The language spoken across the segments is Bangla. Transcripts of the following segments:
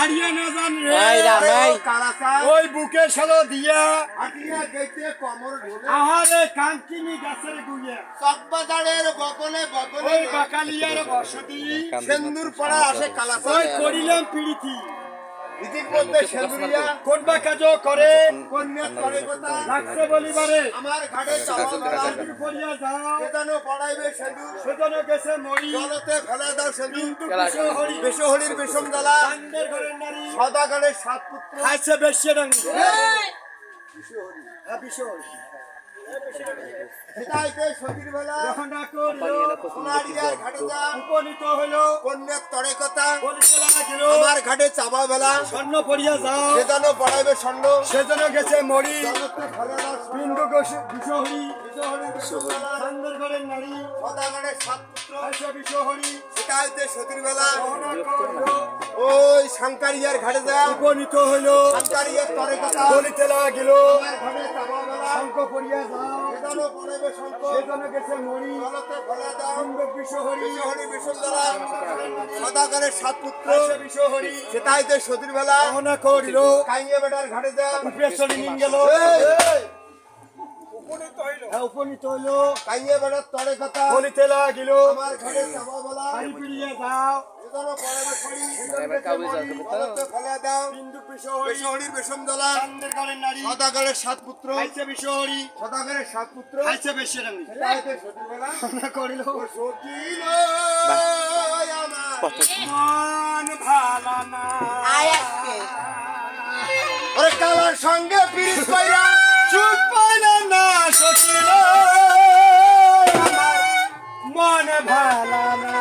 হারিয়ে না জান রে এই রামাই ওই বুকে শালো দিয়া হাটিয়া গেইতে কমর ঢোলে আহারে কাঙ্কিনি গাছের গুইয়ে চকবাজারের বগলে বগলে ওই বাকালিয়ার বসতি সেন্দুর পড়া আসে কালাসা ওই করিলাম পিড়িতি ইতিমধ্যে সেন্দুরিয়া কোন বা কাজ করে কন্যা তরে কথা লাগছে বলিবারে আমার ঘাটে চাওয়া আবির পড়িয়া যাও সেদানো পড়াইবে সেন্দুর সেজন্য গেছে মরি জলতে ফেলা দাও সেন্দুর কিন্তু কিছু হরি বেশহরির বিষম জ্বালা চান্দের ঘরের নারী সদাগরের সাত পুত্র খাইছে বেশি ডাঙ্গি হ্যাঁ বিশ হরি সেটাইতে সতীর বেলা রহনা করিল সোনারিয়ার ঘাটে যা উপনীত হইল কন্যার তরে কথা বলিতে লাগিল আমার ঘাটে চাপা বেলা স্বর্ণ পড়িয়া যাও সেদানো পড়াইবে স্বর্ণ সেজন্য গেছে মরি জলতে ফেলা দাও বিন্দু বিশহরি বেশহরির বিষম জ্বালা চান্দের ঘরের নারী সদাগরের সাত পুত্র খাইছে বিশহরি সেটাইতে সতীর বেলা রহনা করিল ওই সাংকারিয়ার ঘাটে যা উপনীত হইল সাংকারিয়ার তরে কথা বলিতে লাগিল আমার ঘাটে চাপা বেলা শঙ্খ পড়িয়া যাও সেদানো পড়াইবে শঙ্খ সেজন্য গেছে মরি জলতে ফেলা দাও বিন্দু বিশহরি বেশহরির বিষম জ্বালা সদাগরের সাত পুত্র খাইছে বিশহরি সেটাইতে সতীর বেলা রহনা করিল কাইয়ে বেটার ঘাটে যা পেছনে নিন গেল এই, হ্যাঁ উপনীত হইল কাইয়ে বেটার তরে কথা বলিতে লাগিল আমার ঘাটে চাপা বেলা হাড়ি পিড়িয়ে যাও সেদানো পড়াইবে খড়ি এবার কাউকে যাবে তো জলতে ফেলা দাও বিন্দু বিশহরি বেশহরির বিষম জ্বালা চান্দের ঘরের নারী সদাগরের সাত পুত্র খাইছে বিশহরি সদাগরের সাত পুত্র খাইছে বেশি ডাঙ্গি সেটাইতে সতীর বেলা রহনা করিল সতীর আমার মন ভালা না ওরে কালার সঙ্গে পিরিত কইরা সুখ পাইলে না সচিল মন ভালা না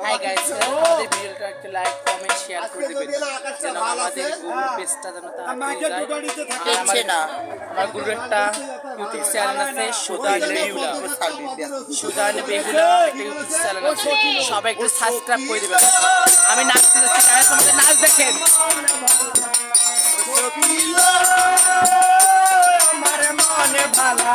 হাই গাইস আমাদের ভিডিওটা একটু লাইক কমেন্ট শেয়ার করে আজকে দিবেন যদি এলা আকাশটা যেন ভালো আমাদের আছে গুরু পেজটা যেন আমাকে তাড়াতাড়ি যায় দুগাড়িতে থাকে আর আমার গুরুর একটা ইউটিউব চ্যানেল আছে সুদান বেহুলা সুদান বেহুলা একটা ইউটিউব চ্যানেল আছে সবাই একটু সাবস্ক্রাইব করে দিবেন আমি নাচতে যাচ্ছি গাইস আমাদের নাচ দেখেন আমার মনে ভালা